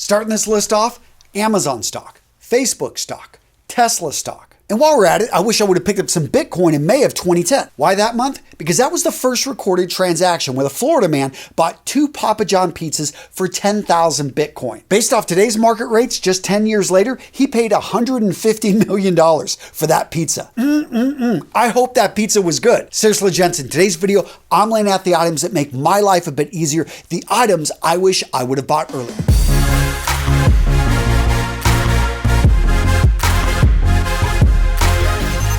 Starting this list off, Amazon stock, Facebook stock, Tesla stock. And while we're at it, I wish I would have picked up some Bitcoin in May of 2010. Why that month? Because that was the first recorded transaction where the Florida man bought 2 Papa John pizzas for 10,000 Bitcoin. Based off today's market rates, just 10 years later, he paid $150 million for that pizza. I hope that pizza was good. Seriously, gents, in today's video, I'm laying out the items that make my life a bit easier, the items I wish I would have bought earlier.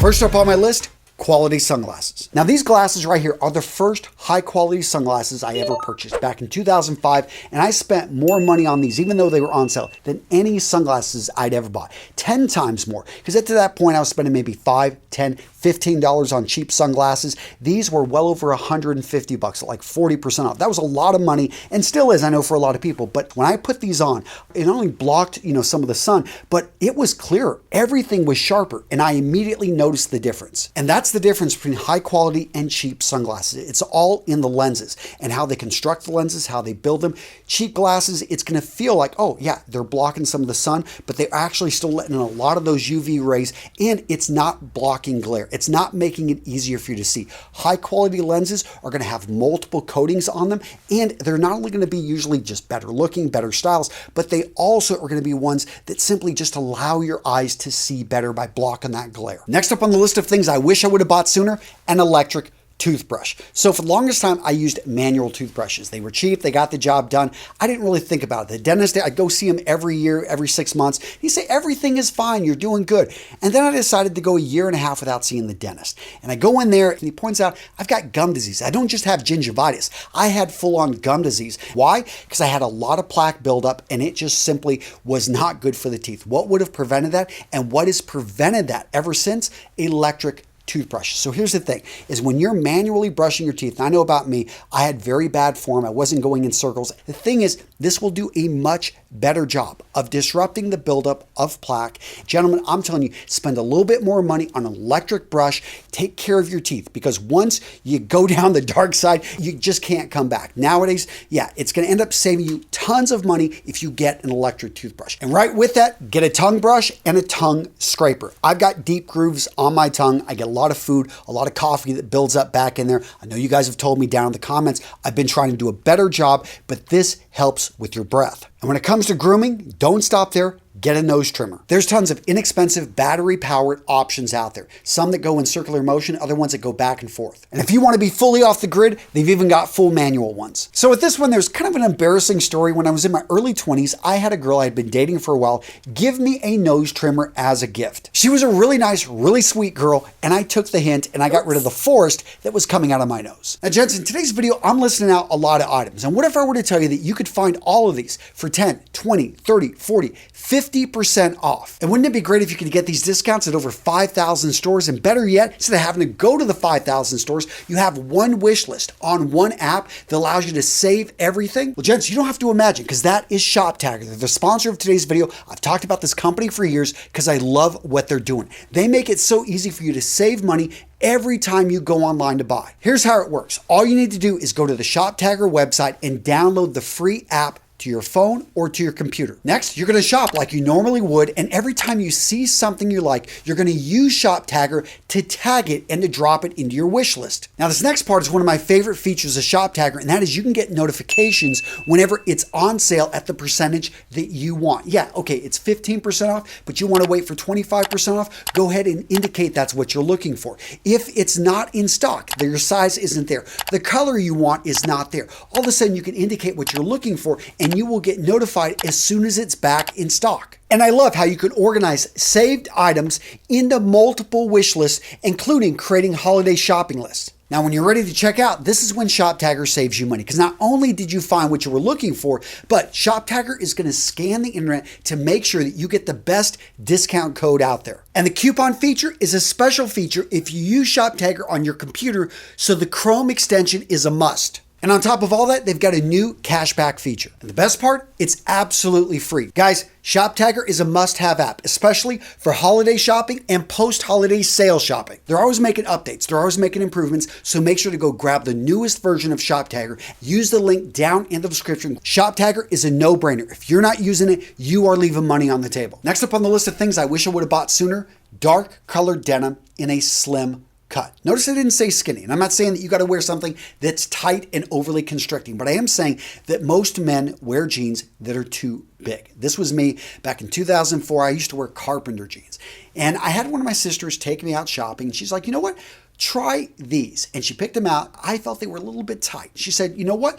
First up on my list, quality sunglasses. Now these glasses right here are the first high quality sunglasses I ever purchased back in 2005, and I spent more money on these, even though they were on sale, than any sunglasses I'd ever bought. 10 times more, because up to that point I was spending maybe $5, $10, $15 on cheap sunglasses. These were well over $150, like 40% off. That was a lot of money, and still is, I know, for a lot of people. But when I put these on, it not only blocked, some of the sun, but it was clearer. Everything was sharper, and I immediately noticed the difference. And that's the difference between high quality and cheap sunglasses. It's all in the lenses and how they construct the lenses, how they build them. Cheap glasses, it's going to feel like, oh yeah, they're blocking some of the sun, but they're actually still letting in a lot of those UV rays, and it's not blocking glare. It's not making it easier for you to see. High quality lenses are going to have multiple coatings on them, and they're not only going to be usually just better looking, better styles, but they also are going to be ones that simply just allow your eyes to see better by blocking that glare. Next up on the list of things I wish I would have bought sooner, an electric toothbrush. So for the longest time, I used manual toothbrushes. They were cheap. They got the job done. I didn't really think about it. The dentist, I'd go see him every year, every 6 months. He'd say, everything is fine. You're doing good. And then I decided to go a year and a half without seeing the dentist. And I go in there and he points out, I've got gum disease. I don't just have gingivitis. I had full-on gum disease. Why? Because I had a lot of plaque buildup and it just simply was not good for the teeth. What would have prevented that? And what has prevented that ever since? Electric toothbrush. So here's the thing, is when you're manually brushing your teeth, and I know about me, I had very bad form. I wasn't going in circles. The thing is, this will do a much better job of disrupting the buildup of plaque. Gentlemen, I'm telling you, spend a little bit more money on an electric brush. Take care of your teeth, because once you go down the dark side, you just can't come back. Nowadays, yeah, it's going to end up saving you tons of money if you get an electric toothbrush. And right with that, get a tongue brush and a tongue scraper. I've got deep grooves on my tongue. I get a lot of food, a lot of coffee that builds up back in there. I know you guys have told me down in the comments, I've been trying to do a better job, but this helps with your breath. And when it comes to grooming, don't stop there. Get a nose trimmer. There's tons of inexpensive battery-powered options out there. Some that go in circular motion, other ones that go back and forth. And if you want to be fully off the grid, they've even got full manual ones. So with this one, there's kind of an embarrassing story. When I was in my early 20s, I had a girl I had been dating for a while give me a nose trimmer as a gift. She was a really nice, really sweet girl, and I took the hint and I got rid of the forest that was coming out of my nose. Now, gents, in today's video, I'm listing out a lot of items. And what if I were to tell you that you could find all of these for 10, 20, 30, 40, 50% off? And wouldn't it be great if you could get these discounts at over 5,000 stores? And better yet, instead of having to go to the 5,000 stores, you have one wish list on one app that allows you to save everything. Well, gents, you don't have to imagine, because that is Shoptagr. They're the sponsor of today's video. I've talked about this company for years because I love what they're doing. They make it so easy for you to save money every time you go online to buy. Here's how it works. All you need to do is go to the Shoptagr website and download the free app to your phone or to your computer. Next, you're going to shop like you normally would, and every time you see something you like, you're going to use Shoptagr to tag it and to drop it into your wish list. Now, this next part is one of my favorite features of Shoptagr, and that is you can get notifications whenever it's on sale at the percentage that you want. Yeah, okay, it's 15% off, but you want to wait for 25% off, go ahead and indicate that's what you're looking for. If it's not in stock, that your size isn't there, the color you want is not there, all of a sudden you can indicate what you're looking for, and you will get notified as soon as it's back in stock. And I love how you can organize saved items into multiple wish lists, including creating holiday shopping lists. Now, when you're ready to check out, this is when Shoptagr saves you money, because not only did you find what you were looking for, but Shoptagr is going to scan the internet to make sure that you get the best discount code out there. And the coupon feature is a special feature if you use Shoptagr on your computer, so the Chrome extension is a must. And on top of all that, they've got a new cashback feature. And the best part, it's absolutely free. Guys, Shoptagr is a must-have app, especially for holiday shopping and post-holiday sale shopping. They're always making updates. They're always making improvements. So make sure to go grab the newest version of Shoptagr. Use the link down in the description. Shoptagr is a no-brainer. If you're not using it, you are leaving money on the table. Next up on the list of things I wish I would have bought sooner, dark colored denim in a slim cut. Notice I didn't say skinny, and I'm not saying that you got to wear something that's tight and overly constricting, but I am saying that most men wear jeans that are too big. This was me back in 2004. I used to wear carpenter jeans, and I had one of my sisters take me out shopping, and she's like, you know what? Try these. And she picked them out. I felt they were a little bit tight. She said, you know what?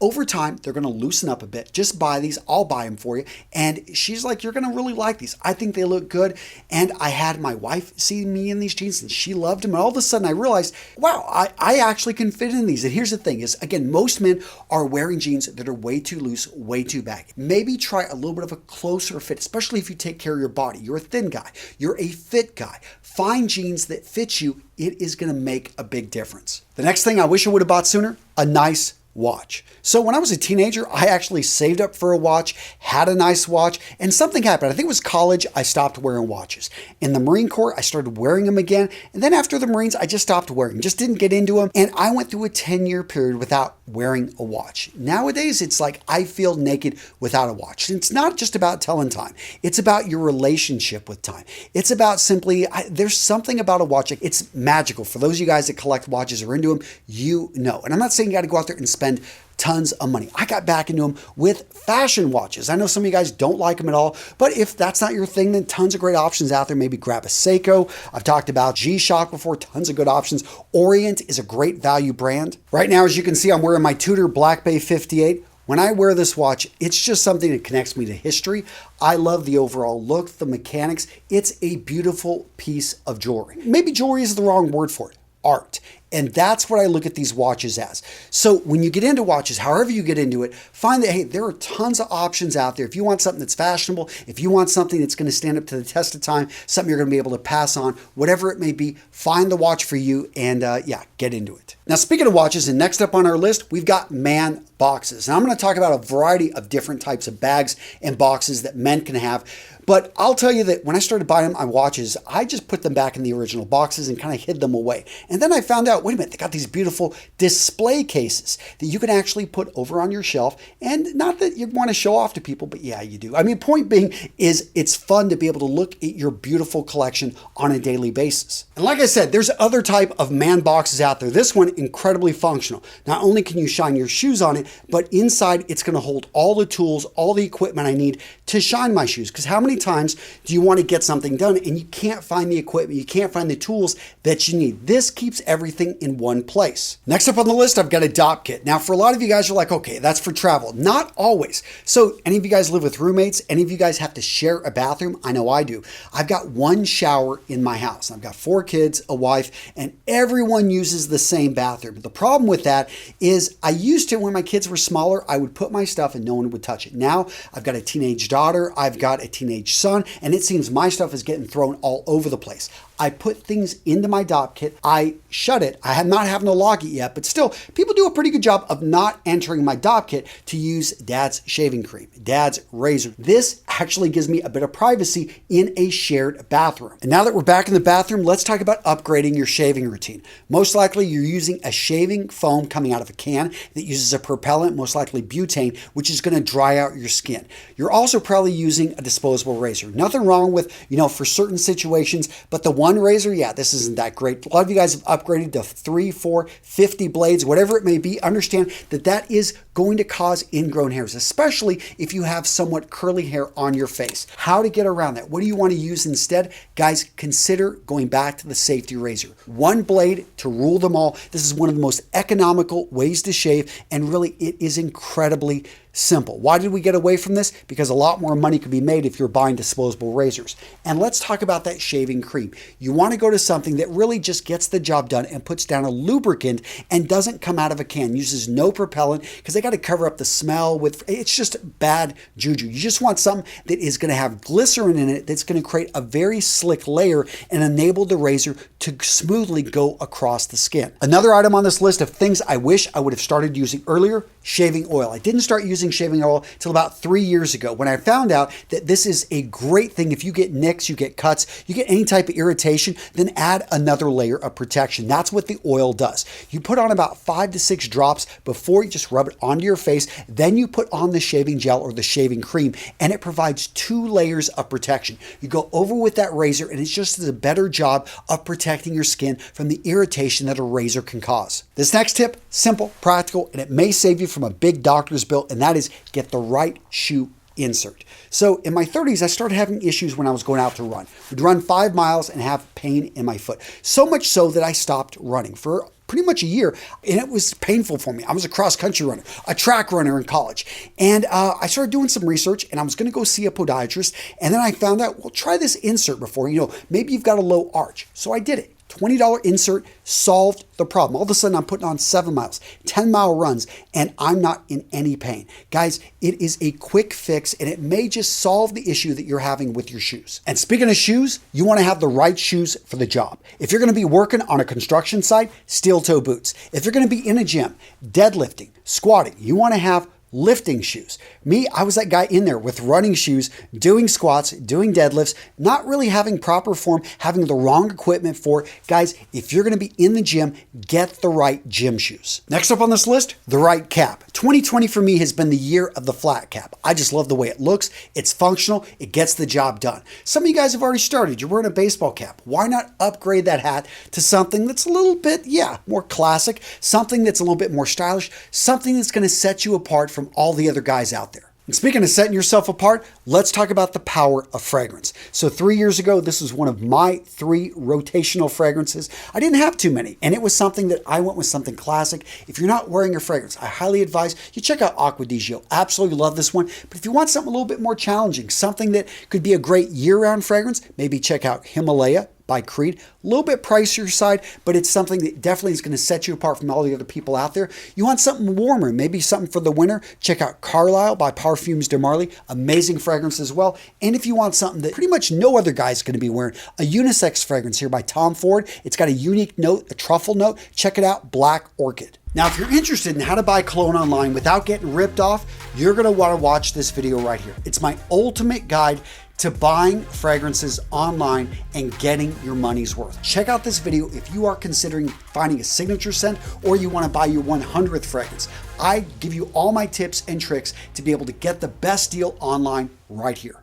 Over time, they're going to loosen up a bit. Just buy these. I'll buy them for you. And she's like, you're going to really like these. I think they look good. And I had my wife see me in these jeans and she loved them. And all of a sudden I realized, wow, I actually can fit in these. And here's the thing is, again, most men are wearing jeans that are way too loose, way too baggy. Maybe try a little bit of a closer fit, especially if you take care of your body. You're a thin guy. You're a fit guy. Find jeans that fit you. It is going to make a big difference. The next thing I wish I would have bought sooner, a nice watch. So when I was a teenager, I actually saved up for a watch, had a nice watch, and something happened. I think it was college, I stopped wearing watches. In the Marine Corps, I started wearing them again. And then after the Marines, I just stopped wearing them, just didn't get into them. And I went through a 10-year period without wearing a watch. Nowadays, it's like I feel naked without a watch. And it's not just about telling time. It's about your relationship with time. It's about simply, there's something about a watch. It's magical. For those of you guys that collect watches or into them, you know. And I'm not saying you got to go out there and spend tons of money. I got back into them with fashion watches. I know some of you guys don't like them at all, but if that's not your thing, then tons of great options out there. Maybe grab a Seiko. I've talked about G-Shock before, tons of good options. Orient is a great value brand. Right now, as you can see, I'm wearing my Tudor Black Bay 58. When I wear this watch, it's just something that connects me to history. I love the overall look, the mechanics. It's a beautiful piece of jewelry. Maybe jewelry is the wrong word for it. Art. And that's what I look at these watches as. So when you get into watches, however you get into it, find that, hey, there are tons of options out there. If you want something that's fashionable, if you want something that's going to stand up to the test of time, something you're going to be able to pass on, whatever it may be, find the watch for you and get into it. Now, speaking of watches, and next up on our list, we've got man boxes. And I'm going to talk about a variety of different types of bags and boxes that men can have. But I'll tell you that when I started buying my watches, I just put them back in the original boxes and kind of hid them away. And then I found out, wait a minute, they got these beautiful display cases that you can actually put over on your shelf. And not that you want to show off to people, but yeah, you do. I mean, point being is it's fun to be able to look at your beautiful collection on a daily basis. And like I said, there's other type of man boxes out there. This one, incredibly functional. Not only can you shine your shoes on it, but inside it's going to hold all the tools, all the equipment I need to shine my shoes. Because how many times do you want to get something done and you can't find the equipment, you can't find the tools that you need? This keeps everything in one place. Next up on the list, I've got a Dopp kit. Now, for a lot of you guys, you're like, okay, that's for travel. Not always. So any of you guys live with roommates? Any of you guys have to share a bathroom? I know I do. I've got one shower in my house. I've got 4 kids, a wife, and everyone uses the same bathroom. But the problem with that is I used to, when my kids were smaller, I would put my stuff and no one would touch it. Now I've got a teenage daughter, I've got a teenage son, and it seems my stuff is getting thrown all over the place. I put things into my Dopp kit. I shut it. I am not having to lock it yet, but still, people do a pretty good job of not entering my Dopp kit to use dad's shaving cream, dad's razor. This actually gives me a bit of privacy in a shared bathroom. And now that we're back in the bathroom, let's talk about upgrading your shaving routine. Most likely, you're using a shaving foam coming out of a can that uses a propellant, most likely butane, which is going to dry out your skin. You're also probably using a disposable razor. Nothing wrong with, for certain situations, but the one razor, yeah, this isn't that great. A lot of you guys have upgraded to 3, 4, 50 blades, whatever it may be. Understand that that is going to cause ingrown hairs, especially if you have somewhat curly hair on your face. How to get around that? What do you want to use instead? Guys, consider going back to the safety razor. One blade to rule them all. This is one of the most economical ways to shave, and really it is incredibly Simple. Why did we get away from this? Because a lot more money could be made if you're buying disposable razors. And let's talk about that shaving cream. You want to go to something that really just gets the job done and puts down a lubricant and doesn't come out of a can, uses no propellant, because they got to cover up the smell with, it's just bad juju. You just want something that is going to have glycerin in it that's going to create a very slick layer and enable the razor to smoothly go across the skin. Another item on this list of things I wish I would have started using earlier, shaving oil. I didn't start using shaving oil till about 3 years ago when I found out that this is a great thing. If you get nicks, you get cuts, you get any type of irritation, then add another layer of protection. That's what the oil does. You put on about 5 to 6 drops before you just rub it onto your face. Then you put on the shaving gel or the shaving cream, and it provides 2 layers of protection. You go over with that razor, and it just does a better job of protecting your skin from the irritation that a razor can cause. This next tip, simple, practical, and it may save you from a big doctor's bill, and that is get the right shoe insert. So in my 30s, I started having issues when I was going out to run. I'd run 5 miles and have pain in my foot. So much so that I stopped running for pretty much a year, and it was painful for me. I was a cross-country runner, a track runner in college, and I started doing some research, and I was going to go see a podiatrist, and then I found out, well, try this insert before, maybe you've got a low arch. So I did it. $20 insert solved the problem. All of a sudden, I'm putting on 7 miles, 10-mile runs, and I'm not in any pain. Guys, it is a quick fix, and it may just solve the issue that you're having with your shoes. And speaking of shoes, you want to have the right shoes for the job. If you're going to be working on a construction site, steel-toe boots. If you're going to be in a gym, deadlifting, squatting, you want to have lifting shoes. Me, I was that guy in there with running shoes, doing squats, doing deadlifts, not really having proper form, having the wrong equipment for it. Guys, if you're going to be in the gym, get the right gym shoes. Next up on this list, the right cap. 2020 for me has been the year of the flat cap. I just love the way it looks. It's functional. It gets the job done. Some of you guys have already started. You're wearing a baseball cap. Why not upgrade that hat to something that's a little bit, more classic, something that's a little bit more stylish, something that's going to set you apart from all the other guys out there. And speaking of setting yourself apart, let's talk about the power of fragrance. So 3 years ago, this was one of my 3 rotational fragrances. I didn't have too many, and it was something that I went with something classic. If you're not wearing a fragrance, I highly advise you check out Acqua di Gio. Absolutely love this one. But if you want something a little bit more challenging, something that could be a great year-round fragrance, maybe check out Himalaya by Creed. A little bit pricier side, but it's something that definitely is going to set you apart from all the other people out there. You want something warmer, maybe something for the winter, check out Carlisle by Parfums de Marly. Amazing fragrance as well. And if you want something that pretty much no other guy is going to be wearing, a unisex fragrance here by Tom Ford. It's got a unique note, a truffle note. Check it out, Black Orchid. Now, if you're interested in how to buy cologne online without getting ripped off, you're going to want to watch this video right here. It's my ultimate guide to buying fragrances online and getting your money's worth. Check out this video if you are considering finding a signature scent or you want to buy your 100th fragrance. I give you all my tips and tricks to be able to get the best deal online right here.